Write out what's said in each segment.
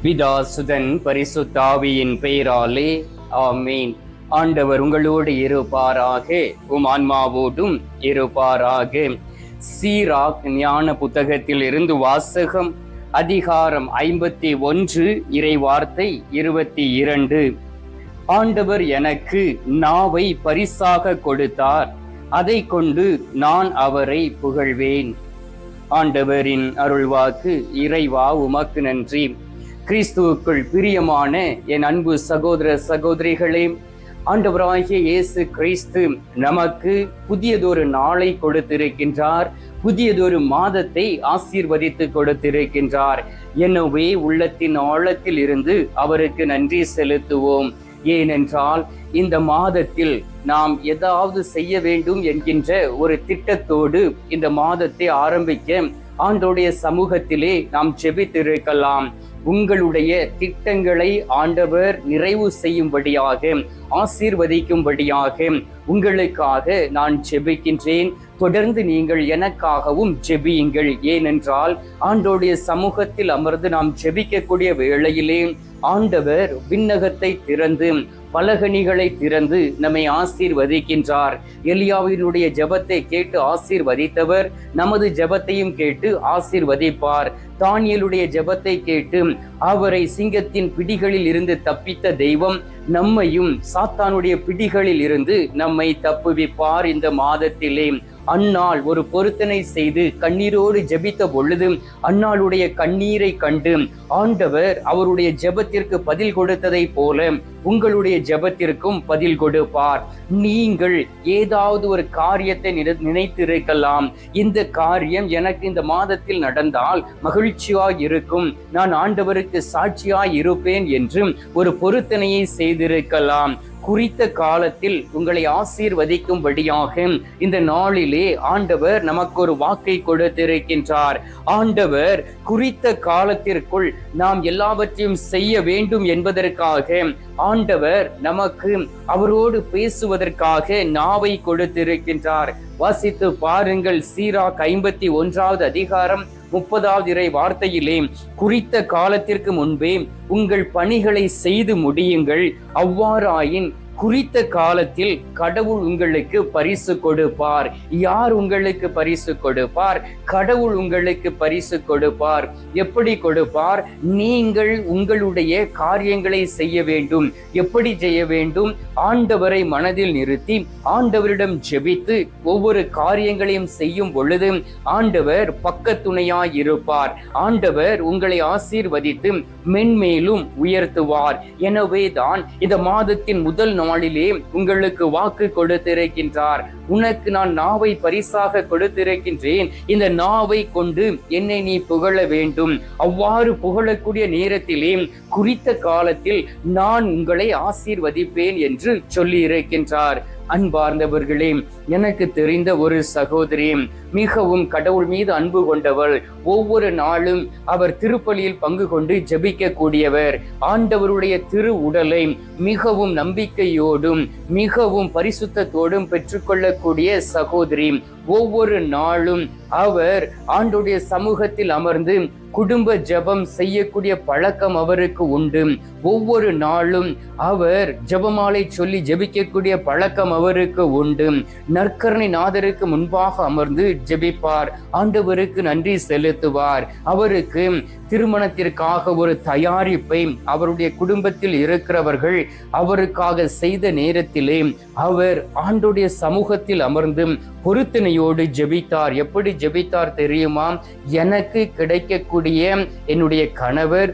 பிதா சுதன் பரிசுத்த ஆவியின் பெயராலே ஆமீன். ஆண்டவர் உங்களோடு இருப்பாராக, உம் ஆன்மாவோடும் இருப்பாராக. சீராக் ஞான புத்தகத்தில் இருந்து வாசகம். அதிகாரம் 51, இறைவார்த்தை 22. ஆண்டவர் எனக்கு நாவை பரிசாக கொடுத்தார், அதை கொண்டு நான் அவரை புகழ்வேன். ஆண்டவரின் அருள்வாக்கு. இறைவா உமக்கு நன்றி. கிறிஸ்துவுக்குள் பிரியமான என் அன்பு சகோதர சகோதரிகளே, ஆண்டவராகிய இயேசு கிறிஸ்து நமக்கு புதியதொரு நாளை கொடுத்திருக்கின்றார், புதியதொரு மாதத்தை ஆசீர்வதித்து கொடுத்திருக்கின்றார். எனவே உள்ளத்தின் ஆழத்தில் இருந்து அவருக்கு நன்றி செலுத்துவோம். ஏனென்றால் இந்த மாதத்தில் நாம் ஏதாவது செய்ய வேண்டும் என்கின்ற ஒரு திட்டத்தோடு இந்த மாதத்தை ஆரம்பிக்க ஆண்டவருடைய சமூகத்திலே நாம் ஜெபித்திருக்கலாம். உங்களுடைய திட்டங்களை ஆண்டவர் நிறைவு செய்யும்படியாக, ஆசீர்வதிக்கும்படியாக உங்களுக்காக நான் ஜெபிக்கின்றேன். தொடர்ந்து நீங்கள் எனக்காகவும் ஜெபியுங்கள். ஏனென்றால் ஆண்டவருடைய சமூகத்தில் அமர்ந்து நாம் ஜெபிக்கக்கூடிய வேளையிலே ஆண்டவர் விண்ணகத்தை திறந்து பலகணிகளை திறந்து நம்மை ஆசீர்வதிக்கின்றார். எலியாவினுடைய ஜெபத்தை கேட்டு ஆசீர்வதித்தவர் நமது ஜெபத்தையும் கேட்டு ஆசீர்வதிப்பார். தானியேலுடைய ஜெபத்தை கேட்டு அவரை சிங்கத்தின் பிடிகளில் இருந்து தப்பித்த தெய்வம் நம்மையும் சாத்தானுடைய பிடிகளில் இருந்து நம்மை தப்புவிப்பார். இந்த மாதத்திலே அன்னாள் ஒரு பொருத்தனை செய்து கண்ணீரோடு ஜெபித்த பொழுது அன்னாளுடைய கண்ணீரை கண்டு ஆண்டவர் அவருடைய ஜெபத்திற்கு பதில் கொடுத்ததை போல உங்களுடைய ஜெபத்திற்கும் பதில் கொடுப்பார். நீங்கள் ஏதாவது ஒரு காரியத்தை நினைத்திருக்கலாம், இந்த காரியம் எனக்கு இந்த மாதத்தில் நடந்தால் மகிழ்ச்சியாய் இருக்கும், நான் ஆண்டவருக்கு சாட்சியாய் இருப்பேன் என்று ஒரு பொருத்தனையை செய்திருக்கலாம். குறித்த காலத்தில் உங்களை ஆசீர்வதிக்கும்படியாக இந்த நாளிலே ஆண்டவர் நமக்கு ஒரு வாக்கை கொடுத்திருக்கின்றார். ஆண்டவர் குறித்த காலத்திற்குள் நாம் எல்லாவற்றையும் செய்ய வேண்டும் என்பதற்காக ஆண்டவர் நமக்கு அவரோடு பேசுவதற்காக நாவை கொடுத்திருக்கின்றார். வாசித்து பாருங்கள். சீராக் 51வது அதிகாரம் 30வது இறை வார்த்தையிலே, குறித்த காலத்திற்கு முன்பே உங்கள் பணிகளை செய்து முடியுங்கள், அவ்வாறாயின் குறித்த காலத்தில் கடவுள் உங்களுக்கு பரிசு கொடுப்பார். யார் உங்களுக்கு பரிசு கொடுப்பார்? கடவுள் உங்களுக்கு பரிசு கொடுப்பார். எப்படி கொடுப்பார்? நீங்கள் உங்களுடைய காரியங்களை செய்ய வேண்டும். எப்படி செய்ய வேண்டும்? ஆண்டவரை மனதில் நிறுத்தி ஆண்டவரிடம் ஜெபித்து ஒவ்வொரு காரியங்களையும் செய்யும் பொழுது ஆண்டவர் பக்கத்துணையாய் இருப்பார். ஆண்டவர் உங்களை ஆசீர்வதித்து மென்மேலும் உயர்த்துவார். எனவே தான் இந்த மாதத்தின் முதல் நாளிலே உங்களுக்கு வாக்கு கொடுத்திருக்கின்றார். உனக்கு நான் நாவை பரிசாக கொடுத்திருக்கின்றேன், இந்த நாவை கொண்டு என்னை நீ புகழ வேண்டும். அவ்வாறு புகழக்கூடிய நேரத்திலே குறித்த காலத்தில் நான் உங்களை ஆசீர்வதிப்பேன் என்று சொல்லி இருக்கின்றார். அன்பார்ந்தவர்களே, எனக்கு தெரிந்த ஒரு சகோதரி மிகவும் கடவுள் மீது அன்பு கொண்டவர். ஒவ்வொரு நாளும் அவர் திருப்பலியில் பங்கு கொண்டு ஜெபிக்க கூடியவர். ஆண்டவருடைய திரு உடலை மிகவும் நம்பிக்கையோடும் மிகவும் பரிசுத்தத்தோடும் பெற்றுக்கொள்ளக்கூடிய சகோதரி. ஒவ்வொரு நாளும் அவர் ஆண்டவருடைய சமூகத்தில் அமர்ந்து குடும்ப ஜெபம் செய்யக்கூடிய பழக்கம் அவருக்கு உண்டு. ஒவ்வொரு நாளும் அவர் ஜெபமாலை சொல்லி ஜெபிக்கக்கூடிய பழக்கம் அவருக்கு உண்டு. நற்கருணை நாதருக்கு முன்பாக அமர்ந்து ஜெபிப்பார். ஆண்டவருக்கு நன்றி செலுத்துவார். அவருக்கு திருமணத்திற்காக ஒரு தயாரிப்பை அவருடைய குடும்பத்தில் இருக்கிறவர்கள் அவருக்காக செய்த நேரத்திலே அவர் ஆண்டவருடைய சமூகத்தில் அமர்ந்து பொருத்தனையோடு ஜெபித்தார். எப்படி ஜெபித்தார் தெரியுமா? எனக்கு கிடைக்கக்கூடிய என்னுடைய கணவர்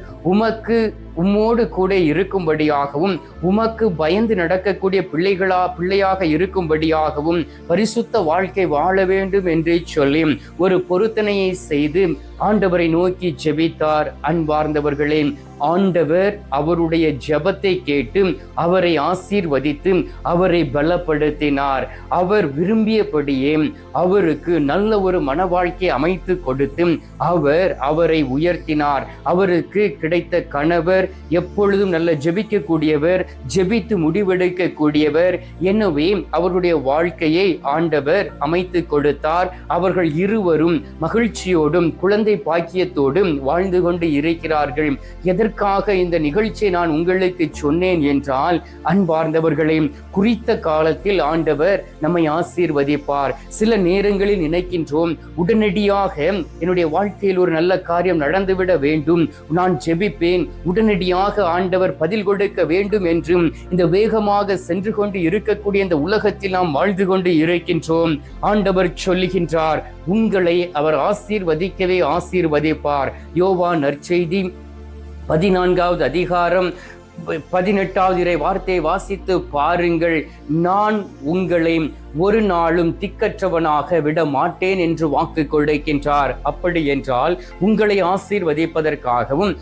உம்மோடு கூட இருக்கும்படியாகவும் உமக்கு பயந்து நடக்கக்கூடிய பிள்ளையாக இருக்கும்படியாகவும் பரிசுத்த வாழ்க்கை வாழ வேண்டும் என்று சொல்லி ஒரு பொருத்தனையை செய்து ஆண்டவரை நோக்கி ஜெபித்தார். அன்பார்ந்தவர்களே, ஆண்டவர் அவருடைய ஜெபத்தை கேட்டு அவரை ஆசீர்வதித்து அவரை பலப்படுத்தினார். அவர் விரும்பியபடியே அவருக்கு நல்ல ஒரு மன வாழ்க்கையை அமைத்து கொடுத்து அவரை உயர்த்தினார். அவருக்கு கிடைத்த கணவர் எப்பொழுதும் நல்ல ஜெபிக்கக்கூடியவர், ஜெபித்து முடிவெடுக்க கூடியவர். எனவே அவருடைய வாழ்க்கையை ஆண்டவர் அமைத்து கொடுத்தார். அவர்கள் இருவரும் மகிழ்ச்சியோடும் குழந்தை பாக்கியத்தோடும் வாழ்ந்து கொண்டு இருக்கிறார்கள். எதற்காக இந்த நிகழ்ச்சியை நான் உங்களுக்கு சொன்னேன் என்றால், அன்பார்ந்தவர்களே, குறித்த காலத்தில் ஆண்டவர் நம்மை ஆசீர்வதிப்பார். சில நேரங்களில் நினைக்கின்றோம், உடனடியாக என்னுடைய வாழ்க்கையில் ஒரு நல்ல காரியம் நடந்துவிட வேண்டும், நான் ஜெபிப்பேன், உடனடியாக ஆண்டவர் பதில் கொடுக்க வேண்டும் என்றும் இந்த வேகமாக சென்று கொண்டு இருக்கக்கூடிய இந்த உலகத்தில் நாம் வாழ்ந்து கொண்டு இருக்கின்றோம். ஆண்டவர் சொல்லுகின்றார், உங்களை அவர் ஆசீர்வதிக்கவே ஆசீர்வதிப்பார். யோவான் நற்செய்தி 14வது அதிகாரம் 18வது இறை வார்த்தையை வாசித்து பாருங்கள். நான் உங்களை ஒரு நாளும் திக்கற்றவனாக விட மாட்டேன் என்று வாக்கு கொடுக்கின்றார். அப்படி என்றால் உங்களை ஆசீர்வதிப்பதற்காகவும்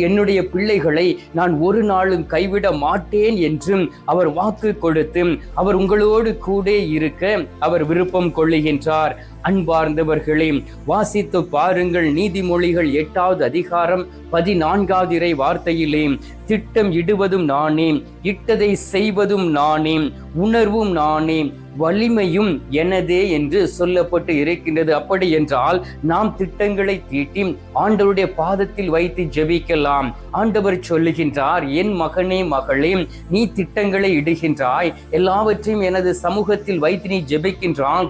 என்னுடைய பிள்ளைகளை நான் ஒரு நாளும் கைவிட மாட்டேன் என்றும் அவர் வாக்கு கொடுத்து அவர் உங்களோடு கூட இருக்க அவர் விருப்பம் கொள்ளுகின்றார். அன்பார்ந்தவர்களே, வாசித்து பாருங்கள். நீதிமொழிகள் 8வது அதிகாரம் 14வது இறை வார்த்தையிலே, திட்டம் இடுவதும் நானே, இட்டதை செய்வதும் நானே, உணர்வும் நானே, வலிமையும் எனதே என்று சொல்லப்பட்டு இருக்கின்றது. அப்படி என்றால் நாம் திட்டங்களை தீட்டி ஆண்டவருடைய பாதத்தில் வைத்து ஜெபிக்கலாம். ஆண்டவர் சொல்லுகின்றார், என் மகனே மகளே, நீ திட்டங்களை இடுகின்றாய், எல்லாவற்றையும் எனது சமூகத்தில் வைத்து நீ ஜெபிக்கின்றாய்,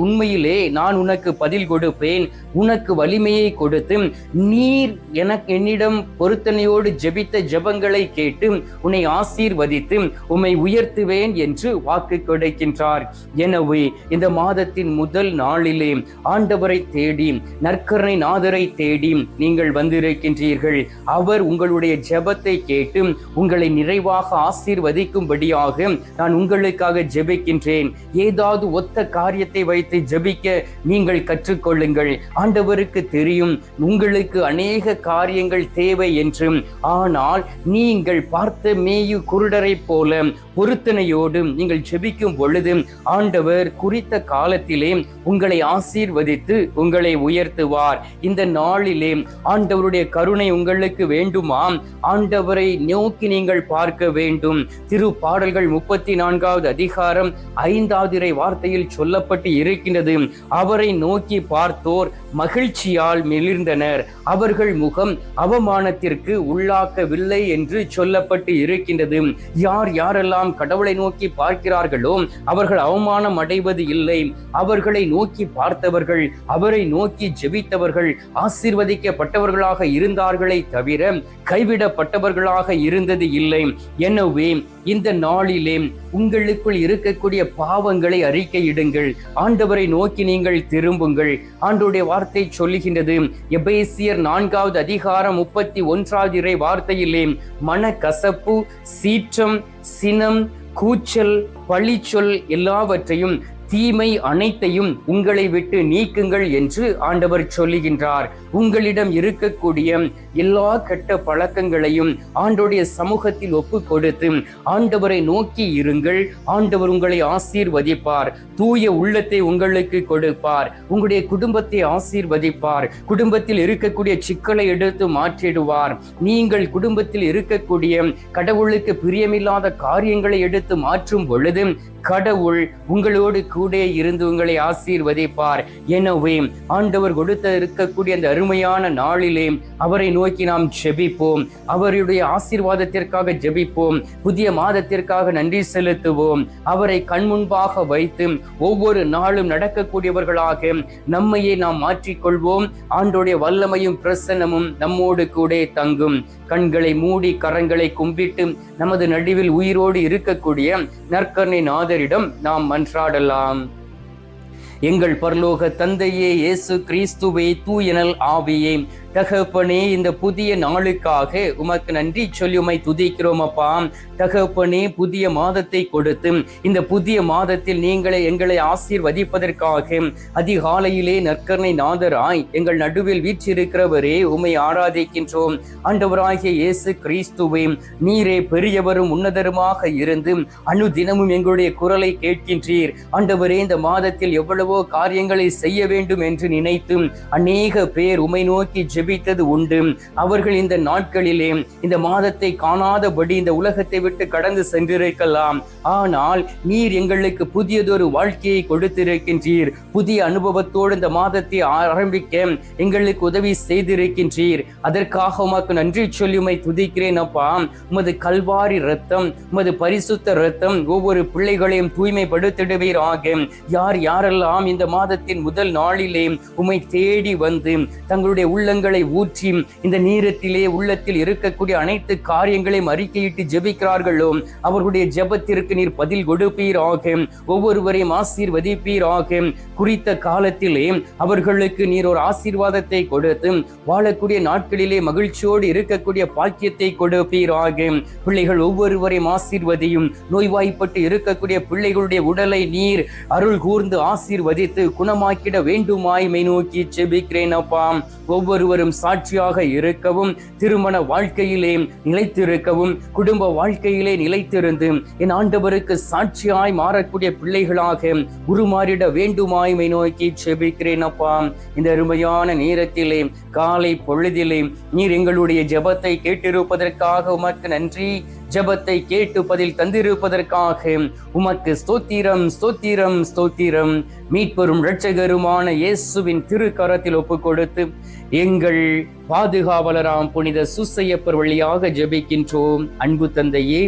உண்மையிலே நான் உனக்கு பதில் கொடுப்பேன், உனக்கு வலிமையை கொடுத்து நீர் என்னிடம் பொருத்தனையோடு ஜெபித்த ஜெபங்களை கேட்டு உன்னை ஆசீர்வதித்து உம்மை உயர்த்துவேன் என்று வாக்கு கொடுக்கின்றார். எனவே இந்த மாதத்தின் முதல் நாளிலே ஆண்டவரை தேடி, நற்கருணை நாதரை தேடி நீங்கள் வந்திருக்கின்றீர்கள். அவர் உங்களுடைய ஜெபத்தை கேட்டு உங்களை நிறைவாக ஆசீர்வதிக்கும்படியாக நான் உங்களுக்காக ஜெபிக்கின்றேன். ஏதாவது ஒத்த காரியத்தை வைத்து ஜெபிக்க நீங்கள் கற்றுக்கொள்ளுங்கள். ஆண்டவருக்கு தெரியும் உங்களுக்கு அநேக காரியங்கள் தேவை என்று. ஆனால் நீங்கள் பார்த்த மேயு குருடரை போல பொருத்தனையோடு நீங்கள் ஜெபிக்கும் பொழுது ஆண்டவர் குறித்த காலத்திலே உங்களை ஆசீர்வதித்து உங்களை உயர்த்துவார். இந்த நாளிலே ஆண்டவருடைய கருணை உங்களுக்கு வேண்டுமா? ஆண்டவரை நோக்கி நீங்கள் பார்க்க வேண்டும். திருப்பாடல்கள் 34வது அதிகாரம் 5வது இறை வார்த்தையில் சொல்லப்பட்டு இருக்கின்றது, அவரை நோக்கி பார்த்தோர் மகிழ்ச்சியால் மெலிர்ந்தனர், அவர்கள் முகம் அவமானத்திற்கு உள்ளாக்கவில்லை என்று சொல்லப்பட்டு இருக்கின்றது. யாரெல்லாம் கடவுளை நோக்கி பார்க்கிறார்களோ அவர்கள் அவமானம் அடைவது இல்லை. அவர்களை நோக்கி பார்த்தவர்கள், அவரை நோக்கி ஜெபித்தவர்கள் ஆசீர்வதிக்கப்பட்டவர்களாக இருந்தார்களே தவிர கைவிடப்பட்டவர்களாக இருந்தது இல்லை. எனவே இந்த நாளிலே உங்களுக்குள் இருக்கக்கூடிய பாவங்களை அறிக்கையிடுங்கள். ஆண்டவரை நோக்கி நீங்கள் திரும்புங்கள். ஆண்டவருடைய வார்த்தை சொல்லுகின்றது, எபேசியர் 4வது அதிகாரம் 31வது இறை வார்த்தையிலே, மனக்கசப்பு, சீற்றம், சினம், கூச்சல், பழிச்சொல் எல்லாவற்றையும், தீமை அனைத்தையும் உங்களை விட்டு நீக்குங்கள் என்று ஆண்டவர் சொல்லுகின்றார். உங்களிடம் இருக்கக்கூடிய எல்லா கெட்ட பழக்கங்களையும் ஆண்டவருடைய சமூகத்தில் ஒப்பு கொடுத்து ஆண்டவரை நோக்கி இருங்கள். ஆண்டவர் உங்களை ஆசீர்வதிப்பார், தூய உள்ளத்தை உங்களுக்கு கொடுப்பார், உங்களுடைய குடும்பத்தை ஆசீர்வதிப்பார், குடும்பத்தில் இருக்கக்கூடிய சிக்கலை எடுத்து மாற்றிடுவார். நீங்கள் குடும்பத்தில் இருக்கக்கூடிய கடவுளுக்கு பிரியமில்லாத காரியங்களை எடுத்து மாற்றும் பொழுது கடவுள் உங்களோடு கூட இருந்து உங்களை ஆசீர்வதிப்பார். எனவே ஆண்டவர் கொடுத்த இருக்கக்கூடிய அந்த அருமையான நாளிலே அவரை நோக்கி நாம் ஜெபிப்போம். அவருடைய ஆசீர்வாதத்திற்காக ஜெபிப்போம். புதிய மாதத்திற்காக நன்றி செலுத்துவோம். அவரை கண்முன்பாக வைத்து ஒவ்வொரு நாளும் நடக்கக்கூடியவர்களாக நம்மையே நாம் மாற்றிக்கொள்வோம். ஆண்டோடைய வல்லமையும் பிரசன்னமும் நம்மோடு கூட தங்கும். கண்களை மூடி கரங்களை கும்பிட்டு நமது நடுவில் உயிரோடு இருக்கக்கூடிய நற்கருணை நாதரிடம் நாம் மன்றாடலாம். எங்கள் பரலோக தந்தையே, இயேசு கிறிஸ்துவே, தூயனல் ஆவியே, தகப்பனே, இந்த புதிய நாளுக்காக உமக்கு நன்றி சொல்லி உம்மை துதிக்கிறோம் அப்பா. தகப்பனே, புதிய மாதத்தை கொடுத்து இந்த புதிய மாதத்தில் எங்களை ஆசீர்வதிப்பதற்காக அதிகாலையிலே நற்கருணை நாதராய் எங்கள் நடுவில் வீற்றிருக்கிறவரே உம்மை ஆராதிக்கின்றோம். ஆண்டவராகிய இயேசு கிறிஸ்துவே, நீரே பெரியவரும் உன்னதருமாக இருந்து அனுதினமும் எங்களுடைய குரலை கேட்கின்றீர். ஆண்டவரே, இந்த மாதத்தில் எவ்வளவோ காரியங்களை செய்ய வேண்டும் என்று நினைத்தும் அநேக பேர் உம்மை நோக்கி ஜெபித்தது உண்டு. அவர்கள் இந்த நாட்களிலே இந்த மாதத்தை காணாதபடி இந்த உலகத்தை விட்டு கடந்து சென்றிருக்கலாம். ஆனால் நீர் எங்களுக்கு புதியதொரு வாழ்க்கையை கொடுத்திருக்கின்றீர். புதிய அனுபவத்தோடு இந்த மாதத்தை ஆரம்பிக்க எங்களுக்கு உதவி செய்திருக்கின்றீர். அதற்காக உமக்கு நன்றி சொல்லி உம்மை துதிக்கிறேன் அப்பா. உமது கல்வாரி ரத்தம், உமது பரிசுத்த ரத்தம் ஒவ்வொரு பிள்ளைகளையும் தூய்மைப்படுத்திடுவீராக. யார் யாரெல்லாம் இந்த மாதத்தின் முதல் நாளிலே உம்மை தேடி வந்து தங்களுடைய உள்ளங்களை ஊற்றி இந்த நேரத்திலே உள்ளத்தில் இருக்கக்கூடிய அனைத்து காரியங்களையும் அறிக்கையிட்டு ஜெபிக்கிறார்களோ அவர்களுடைய ஜெபத்திற்கு நீர் பதில் கொடுப்பீராக. ஒவ்வொருவரையும் ஆசீர்வதிப்பீராக. குறித்த காலத்திலே அவர்களுக்கு நீர் ஒரு ஆசீர்வாதத்தை கொடுத்து வாழக்கூடிய நாட்களிலே மகிழ்ச்சியோடு இருக்கக்கூடிய பாக்கியத்தை கொடுப்பீராக. பிள்ளைகள் ஒவ்வொருவரையும் ஆசீர்வதியும். நோய்வாய்ப்பட்டு இருக்கக்கூடிய பிள்ளைகளுடைய உடலை நீர் அருள் கூர்ந்து ஆசீர்வதித்து குணமாக்கிட வேண்டுமாய் மை நோக்கி ஜெபிக்கிறேன் அப்பா. ஒவ்வொருவரும் சாட்சியாக இருக்கவும், திருமண வாழ்க்கையிலே நிலைத்திருக்கவும், குடும்ப வாழ்க்கையிலே நிலைத்திருந்து என் ஆண்டவருக்கு சாட்சியாய் மாறக்கூடிய பிள்ளைகளாக உருமாறிட வேண்டுமாய் மை நோக்கி ஜெபிக்கிறேன் அப்பா. இந்த அருமையான நேரத்திலே காலை பொழுதிலே நீர் எங்களுடைய ஜெபத்தை கேட்டிருப்பதற்காக உமக்கு நன்றி. ஜெபத்தை கேட்டு பதில் தந்திருப்பதற்காக உமக்கு ஸ்தோத்திரம், ஸ்தோத்திரம், ஸ்தோத்திரம். மீட்பெரும் இரட்சகருமான இயேசுவின் திருக்கரத்தில் ஒப்பு கொடுத்து எங்கள் பாதுகாவலராம் புனித சூசையப்பர் வழியாக ஜெபிக்கின்றோம். அன்பு தந்தையே,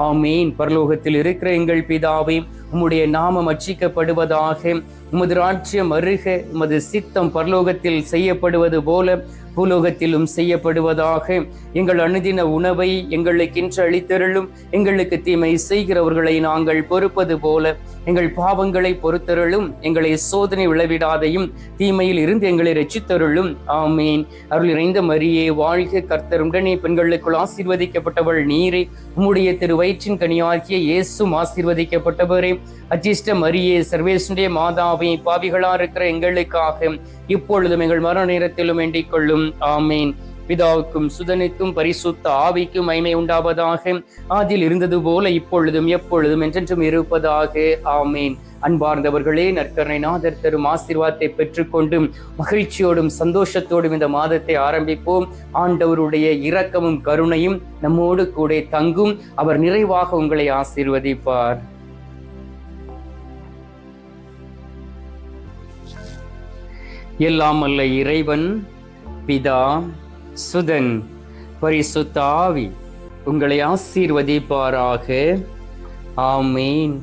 ஆமீன். பரலோகத்தில் இருக்கிற எங்கள் பிதாவே, உம்முடைய நாமம் அர்ச்சிக்கப்படுவதாக. உமது ராஜ்யம் அருக. உமது சித்தம் பரலோகத்தில் செய்யப்படுவது போல பூலோகத்திலும் செய்யப்படுவதாக. எங்கள் அனுதின உணவை எங்களுக்கு இன்று அளித்தருளும். எங்களுக்கு தீமை செய்கிறவர்களை நாங்கள் பொறுப்பது போல எங்கள் பாவங்களை பொறுத்தருளும். எங்களை சோதனை விளைவிடாதையும் தீமையில் இருந்து எங்களை ரட்சித்தருளும். ஆமீன். அருள் நிறைந்த மரியே வாழ்க. கர்த்தர் உடனே பெண்களுக்குள் ஆசீர்வதிக்கப்பட்டவள் நீரே. உம்முடைய திரு வயிற்றின் கனியாகிய இயேசும் ஆசீர்வதிக்கப்பட்டவரே. அச்சிஷ்ட மரியே, சர்வேசுடைய மாதாவே, பாவிகளா இருக்கிற எங்களுக்காக இப்பொழுதும் எங்கள் மரண நேரத்திலும் வேண்டிக் கொள்ளும். ஆமீன். பிதாவுக்கும் சுதனுக்கும் பரிசுத்த ஆவிக்கும் மகிமை உண்டாவதாக. ஆதியில் இருந்தது போல இப்பொழுதும் எப்பொழுதும் என்றென்றும் இருப்பதாக. ஆமீன். அன்பார்ந்தவர்களே, நற்கருணை நாதர் தரும் ஆசீர்வாதத்தை பெற்றுக்கொண்டு மகிழ்ச்சியோடும் சந்தோஷத்தோடும் இந்த மாதத்தை ஆரம்பிப்போம். ஆண்டவருடைய இரக்கமும் கருணையும் நம்மோடு கூட தங்கும். அவர் நிறைவாக உங்களை ஆசீர்வதிப்பார். எல்லாம் அல்ல இறைவன், பிதா, சுதன், பரிசுத்த ஆவி உங்களை ஆசீர்வதிப்பாராக. ஆமீன்.